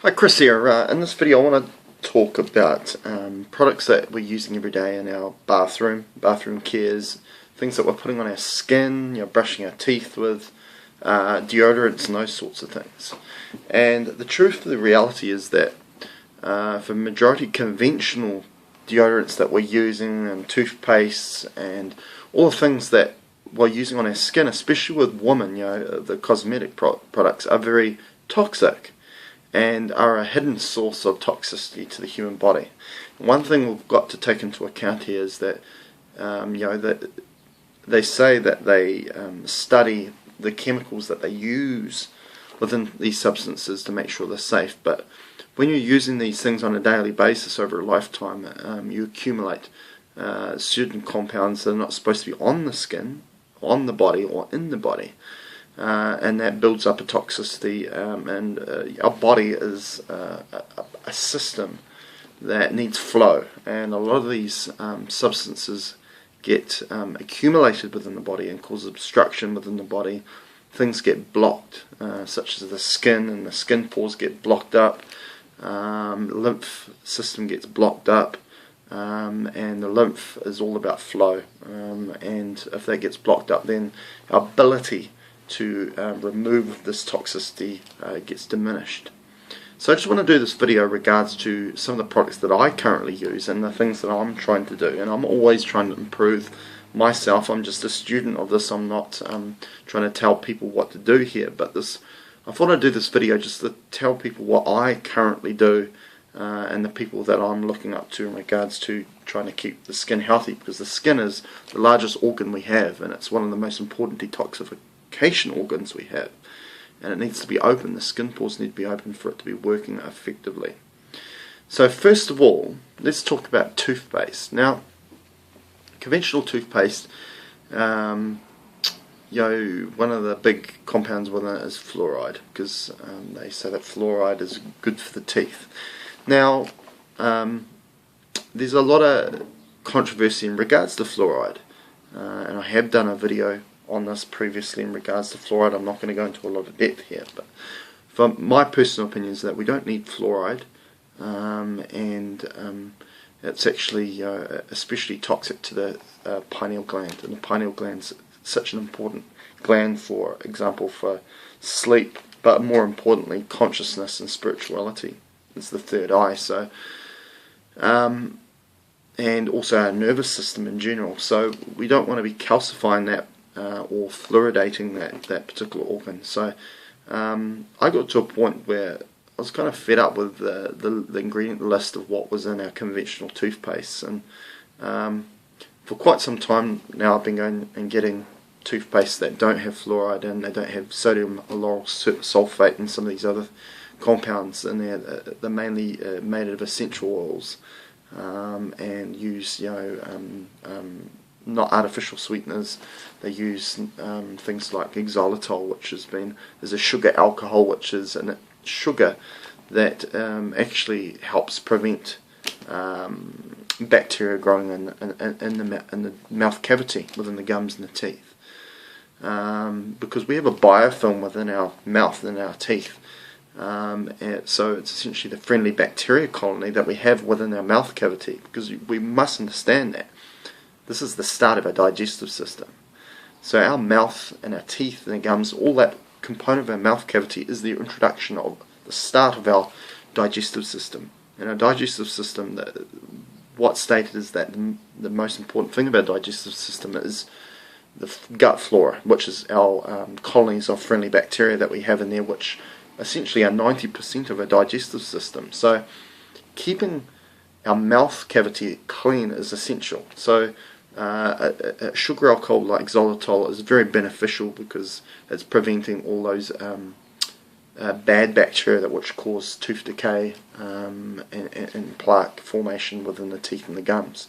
Hi, Chris here. In this video I want to talk about products that we're using every day in our bathroom cares, things that we're putting on our skin, brushing our teeth with, deodorants and those sorts of things. And the truth of the reality is that for majority conventional deodorants that we're using and toothpastes and all the things that we're using on our skin, especially with women, the cosmetic products are very toxic and are a hidden source of toxicity to the human body. One thing we've got to take into account here is that that they say that they study the chemicals that they use within these substances to make sure they're safe. But when you're using these things on a daily basis over a lifetime, you accumulate certain compounds that are not supposed to be on the skin, on the body, or in the body. And that builds up a toxicity, and our body is a system that needs flow, and a lot of these substances get accumulated within the body and cause obstruction within the body. Things get blocked, such as the skin, and the skin pores get blocked up, lymph system gets blocked up, and the lymph is all about flow, and if that gets blocked up, then our ability to remove this toxicity gets diminished. So I just want to do this video in regards to some of the products that I currently use and the things that I'm trying to do, and I'm always trying to improve myself. I'm just a student of this. I'm not trying to tell people what to do here, but I thought I'd do this video just to tell people what I currently do and the people that I'm looking up to in regards to trying to keep the skin healthy, because the skin is the largest organ we have, and it's one of the most important detoxification organs we have, and it needs to be open. The skin pores need to be open for it to be working effectively. So first of all, let's talk about toothpaste. Now, conventional toothpaste, one of the big compounds within it is fluoride, because they say that fluoride is good for the teeth. Now, there's a lot of controversy in regards to fluoride, and I have done a video on this previously in regards to fluoride. I'm not going to go into a lot of depth here, but for my personal opinion is that we don't need fluoride, and it's actually especially toxic to the pineal gland, and the pineal gland is such an important gland, for example, for sleep, but more importantly consciousness and spirituality. It's the third eye, so and also our nervous system in general. So we don't want to be calcifying that or fluoridating that particular organ. So I got to a point where I was kind of fed up with the ingredient list of what was in our conventional toothpaste, and for quite some time now I've been going and getting toothpaste that don't have fluoride in, they don't have sodium lauryl sulfate and some of these other compounds in there. They're mainly made of essential oils, and use not artificial sweeteners. They use things like xylitol, which is a sugar alcohol, which is a sugar that actually helps prevent bacteria growing in the mouth cavity, within the gums and the teeth, because we have a biofilm within our mouth and our teeth. And so it's essentially the friendly bacteria colony that we have within our mouth cavity, because we must understand that this is the start of our digestive system. So our mouth and our teeth and our gums, all that component of our mouth cavity is the introduction of the start of our digestive system. And our digestive system, what's stated is that the most important thing about our digestive system is the gut flora, which is our colonies of friendly bacteria that we have in there, which essentially are 90% of our digestive system. So keeping our mouth cavity clean is essential. So a sugar alcohol like xylitol is very beneficial, because it's preventing all those bad bacteria which cause tooth decay and plaque formation within the teeth and the gums.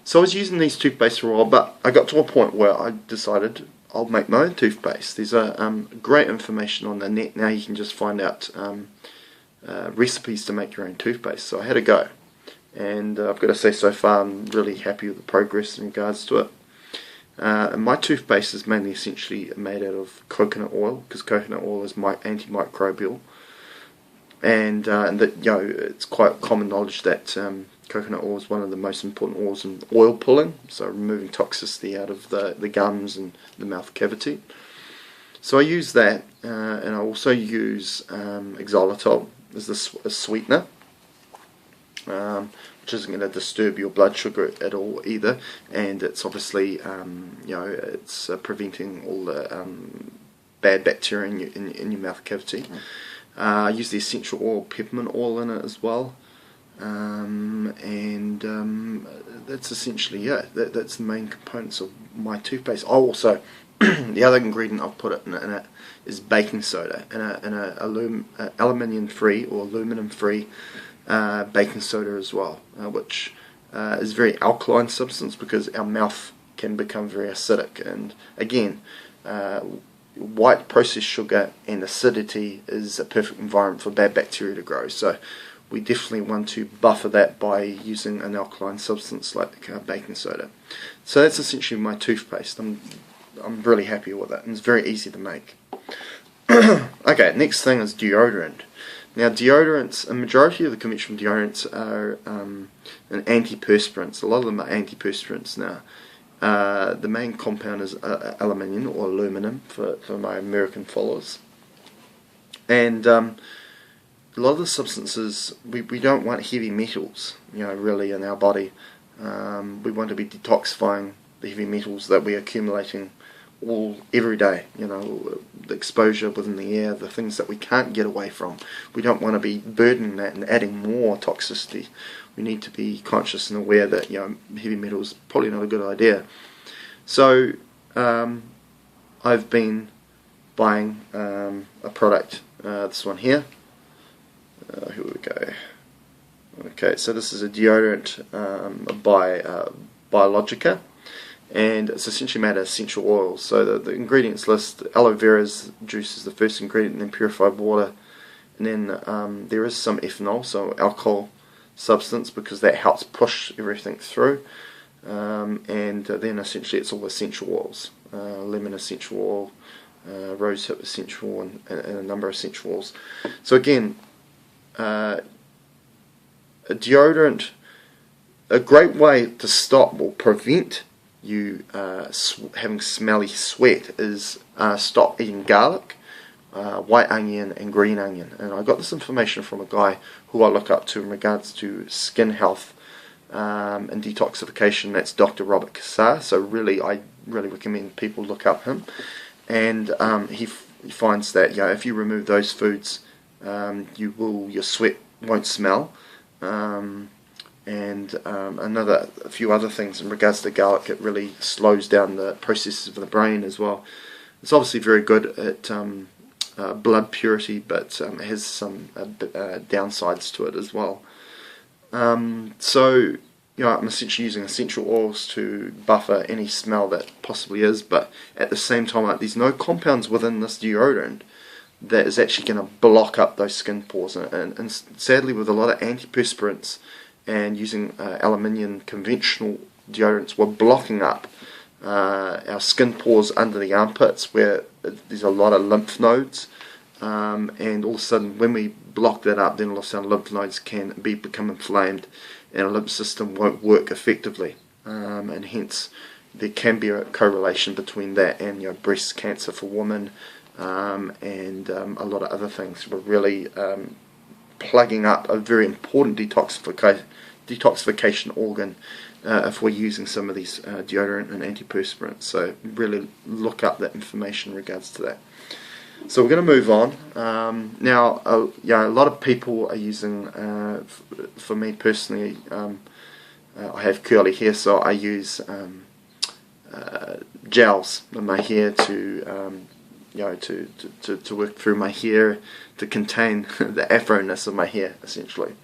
So I was using these toothpastes for a while, but I got to a point where I decided I'll make my own toothpaste. There's great information on the net now. You can just find out recipes to make your own toothpaste. So I had a go, and I've got to say, so far I'm really happy with the progress in regards to it. And my toothpaste is mainly essentially made out of coconut oil, because coconut oil is antimicrobial. and that, you know, it's quite common knowledge that coconut oil is one of the most important oils in oil pulling, so removing toxicity out of the gums and the mouth cavity. So I use that, and I also use xylitol as a sweetener, which isn't going to disturb your blood sugar at all either, and it's obviously, you know, it's preventing all the bad bacteria in your mouth cavity. I use the essential oil, peppermint oil in it as well, and that's essentially it. That's the main components of my toothpaste. Oh, also, the other ingredient I've put in it is baking soda, and a aluminium-free or aluminum-free baking soda as well, which is a very alkaline substance because our mouth can become very acidic. And again, white processed sugar and acidity is a perfect environment for bad bacteria to grow. So we definitely want to buffer that by using an alkaline substance like baking soda. So that's essentially my toothpaste. I'm really happy with it, and it's very easy to make. Okay, next thing is deodorant. Now, deodorants, a majority of the conventional deodorants are antiperspirants. A lot of them are antiperspirants now. The main compound is aluminium or aluminum for my American followers. And a lot of the substances, we don't want heavy metals, you know, really in our body. We want to be detoxifying the heavy metals that we're accumulating every day, you know, the exposure within the air, the things that we can't get away from. We don't want to be burdening that and adding more toxicity. We need to be conscious and aware that, you know, heavy metal is probably not a good idea. So I've been buying a product, this one here. Here we go. Okay, so this is a deodorant by Biologica, and it's essentially made of essential oils. So the ingredients list: aloe vera juice is the first ingredient, and then purified water, and then there is some ethanol, so alcohol substance, because that helps push everything through, and then essentially it's all essential oils: lemon essential oil, rosehip essential oil, and a number of essential oils. So again, a deodorant, a great way to stop or prevent you having smelly sweat is stop eating garlic, white onion and green onion. And I got this information from a guy who I look up to in regards to skin health and detoxification. That's Dr. Robert Cassar. So I really recommend people look up him. And he finds that, you know, if you remove those foods, your sweat won't smell. And a few other things in regards to garlic. It really slows down the processes of the brain as well. It's obviously very good at blood purity, but it has some downsides to it as well. So, you know, I'm essentially using essential oils to buffer any smell that possibly is, but at the same time, there's no compounds within this deodorant that is actually going to block up those skin pores. And sadly, with a lot of antiperspirants and using aluminium conventional deodorants, we're blocking up our skin pores under the armpits, where there's a lot of lymph nodes, and all of a sudden when we block that up, then all of a sudden lymph nodes can become inflamed and our lymph system won't work effectively, and hence there can be a correlation between that and, you know, breast cancer for women, and a lot of other things. We're really plugging up a very important detoxification organ if we're using some of these deodorant and antiperspirants. So really look up that information in regards to that. So we're going to move on. Now, a lot of people are using, for me personally, I have curly hair, so I use gels in my hair to work through my hair, to contain the afro-ness of my hair, essentially.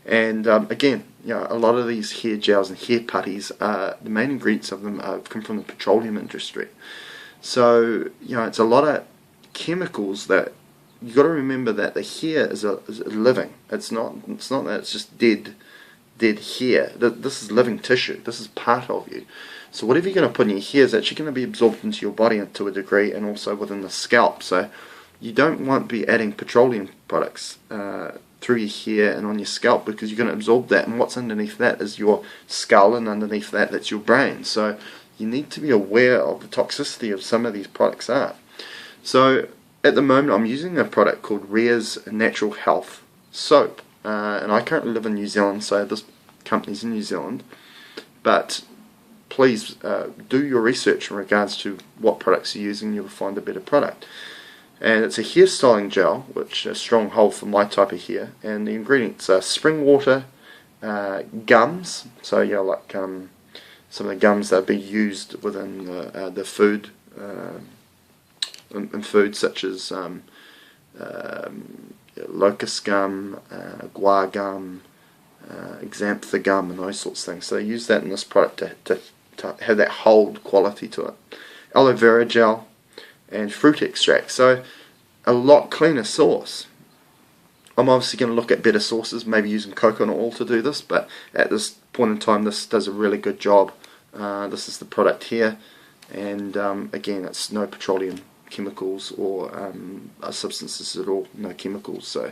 And again, you know, a lot of these hair gels and hair putties, the main ingredients of them come from the petroleum industry. So, you know, it's a lot of chemicals that you got to remember that the hair is living. It's not that it's just dead hair. This is living tissue. This is part of you. So whatever you're going to put in your hair is actually going to be absorbed into your body to a degree, and also within the scalp. So you don't want to be adding petroleum products through your hair and on your scalp, because you're going to absorb that, and what's underneath that is your skull, and underneath that, that's your brain. So you need to be aware of the toxicity of some of these products are. So at the moment I'm using a product called Rea's Natural Health Soap, and I currently live in New Zealand, so this company's in New Zealand, but please do your research in regards to what products you're using. You'll find a better product. And it's a hair styling gel, which is a strong hold for my type of hair, and the ingredients are spring water, gums, so like some of the gums that be used within the food, in food, such as locust gum, guar gum, xantha gum, and those sorts of things. So they use that in this product to have that hold quality to it. Aloe vera gel and fruit extract, so a lot cleaner source. I'm obviously going to look at better sources, maybe using coconut oil to do this, but at this point in time this does a really good job. This is the product here, and again, it's no petroleum chemicals or substances at all, no chemicals, so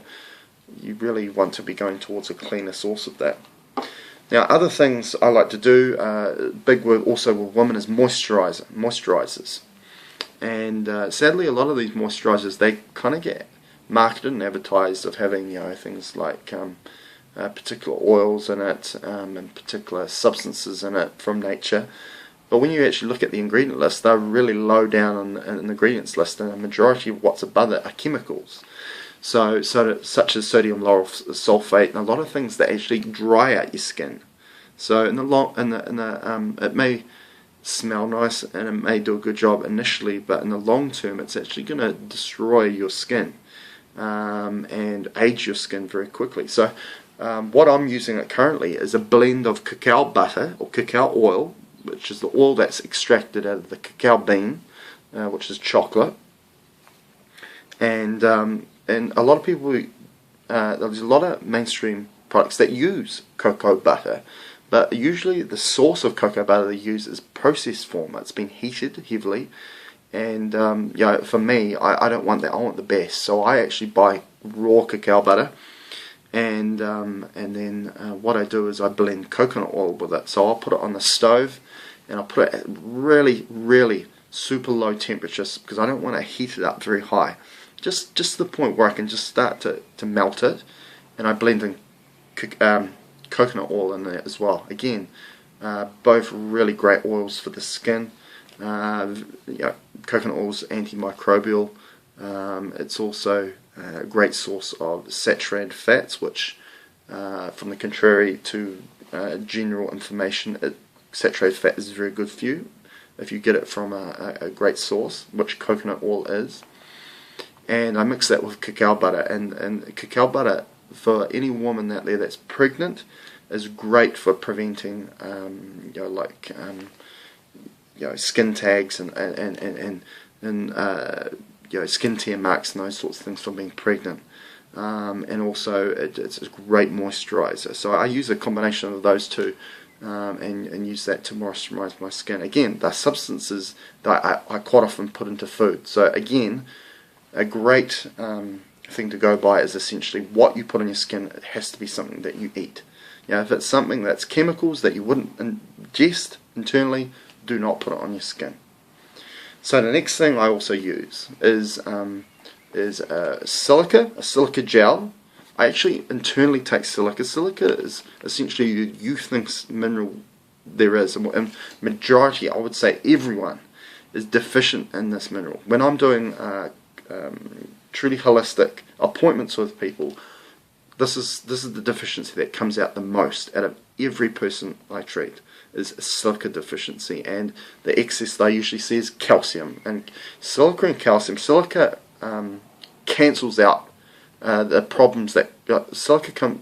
you really want to be going towards a cleaner source of that. Now, other things I like to do, big also with women, is moisturizers. And sadly, a lot of these moisturizers, they kind of get marketed and advertised of having, things like particular oils in it, and particular substances in it from nature. But when you actually look at the ingredient list, they're really low down on the ingredients list, and the majority of what's above it are chemicals. So such as sodium lauryl sulfate, and a lot of things that actually dry out your skin. So it may smell nice and it may do a good job initially, but in the long term it's actually going to destroy your skin and age your skin very quickly. So what I'm using currently is a blend of cacao butter or cacao oil, which is the oil that's extracted out of the cacao bean, which is chocolate, and a lot of people, there's a lot of mainstream products that use cocoa butter, but usually the source of cocoa butter they use is processed form. It's been heated heavily, and for me, I don't want that. I want the best, so I actually buy raw cacao butter, and then what I do is I blend coconut oil with it. So I'll put it on the stove, and I'll put it at really, really super low temperatures, because I don't want to heat it up very high. Just to the point where I can just start to melt it, and I blend in coconut oil in there as well. Again, both really great oils for the skin. Coconut oil is antimicrobial. It's also a great source of saturated fats, which, from the contrary to general information, saturated fat is very good for you if you get it from a great source, which coconut oil is. And I mix that with cacao butter, and cacao butter for any woman out there that's pregnant is great for preventing skin tags and skin tear marks and those sorts of things from being pregnant. And also it's a great moisturizer. So I use a combination of those two, and use that to moisturize my skin. Again, they're substances that I quite often put into food. So again, a great thing to go by is essentially what you put on your skin. It has to be something that you eat. If it's something that's chemicals that you wouldn't ingest internally, do not put it on your skin. So the next thing I also use is a silica gel. I actually internally take silica. Silica is essentially the youthest mineral there is, and majority, I would say everyone, is deficient in this mineral. When I'm doing truly holistic appointments with people, this is the deficiency that comes out the most out of every person I treat, is silica deficiency, and the excess they usually see is calcium. And silica and calcium, silica cancels out the problems that silica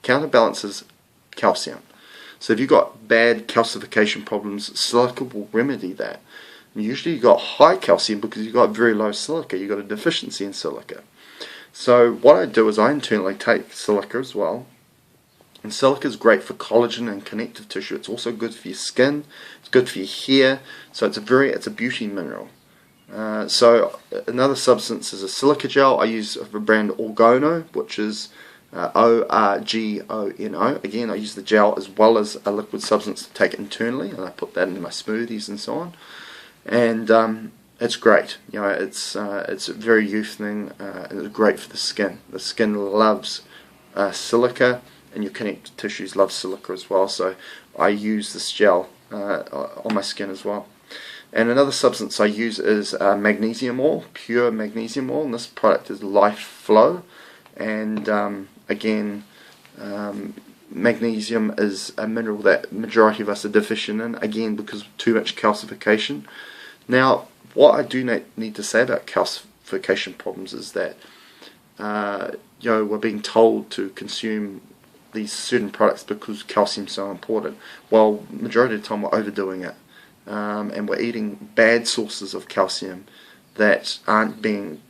counterbalances calcium. So if you've got bad calcification problems, silica will remedy that. And usually you've got high calcium because you've got very low silica. You've got a deficiency in silica. So what I do is I internally take silica as well. And silica is great for collagen and connective tissue. It's also good for your skin. It's good for your hair. So it's a beauty mineral. So another substance is a silica gel. I use a brand Orgono, which is Orgono. Again, I use the gel as well as a liquid substance to take internally, and I put that in my smoothies and so on. And it's great. It's very youthening, and it's great for the skin. The skin loves silica, and your connective tissues love silica as well. So I use this gel on my skin as well. And another substance I use is magnesium oil, pure magnesium oil, and this product is Life Flow. And again, magnesium is a mineral that majority of us are deficient in, again because of too much calcification. Now, what I do need to say about calcification problems is that we're being told to consume these certain products because calcium is so important. Well, majority of the time we're overdoing it. And we're eating bad sources of calcium that aren't being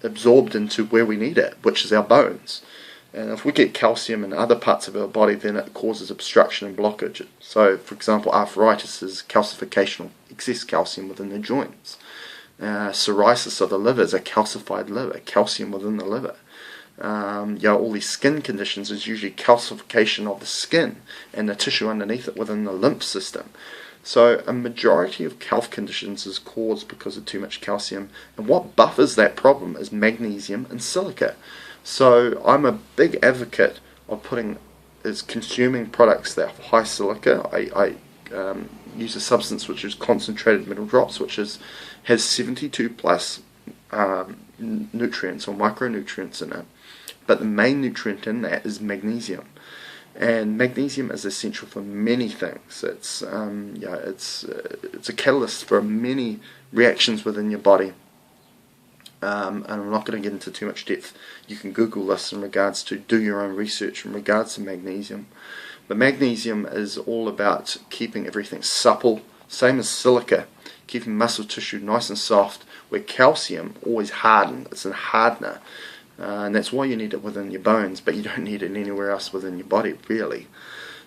absorbed into where we need it, which is our bones. And if we get calcium in other parts of our body, then it causes obstruction and blockage. So, for example, arthritis is calcification, excess calcium within the joints. Psoriasis of the liver is a calcified liver, calcium within the liver. All these skin conditions is usually calcification of the skin and the tissue underneath it within the lymph system. So a majority of health conditions is caused because of too much calcium, and what buffers that problem is magnesium and silica. So I'm a big advocate of consuming products that have high silica. I use a substance which is concentrated mineral drops, which has 72 plus nutrients or micronutrients in it. But the main nutrient in that is magnesium, and magnesium is essential for many things. It's a catalyst for many reactions within your body. And I'm not going to get into too much depth. You can Google this in regards to do your own research in regards to magnesium. But magnesium is all about keeping everything supple, same as silica, keeping muscle tissue nice and soft, where calcium always hardens. It's a hardener. And that's why you need it within your bones, but you don't need it anywhere else within your body, really.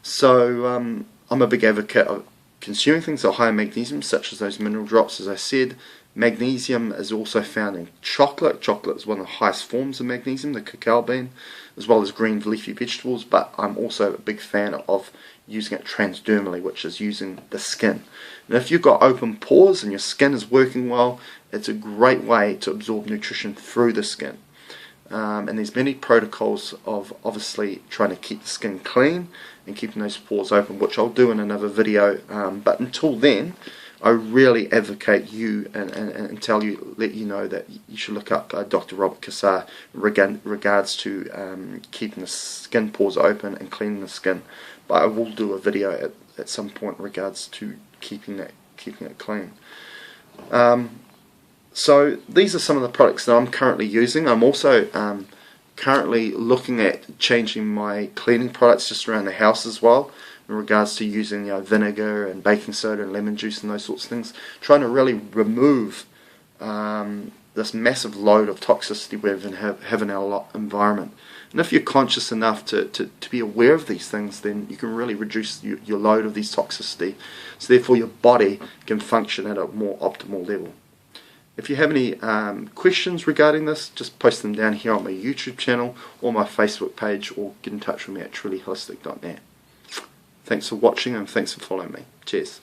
So I'm a big advocate of consuming things that are high in magnesium, such as those mineral drops, as I said. Magnesium is also found in chocolate. Chocolate is one of the highest forms of magnesium, the cacao bean, as well as green leafy vegetables, but I'm also a big fan of using it transdermally, which is using the skin. And if you've got open pores and your skin is working well, it's a great way to absorb nutrition through the skin. And there's many protocols of obviously trying to keep the skin clean and keeping those pores open, which I'll do in another video. But until then, I really advocate you and let you know that you should look up Dr. Robert Cassar in regards to keeping the skin pores open and cleaning the skin. But I will do a video at some point in regards to keeping it clean. So these are some of the products that I'm currently using. I'm also currently looking at changing my cleaning products just around the house as well, in regards to using vinegar and baking soda and lemon juice and those sorts of things, trying to really remove this massive load of toxicity we have in our environment. And if you're conscious enough to be aware of these things, then you can really reduce your load of these toxicity, so therefore your body can function at a more optimal level. If you have any questions regarding this, just post them down here on my YouTube channel or my Facebook page, or get in touch with me at trulyholistic.net. Thanks for watching and thanks for following me. Cheers.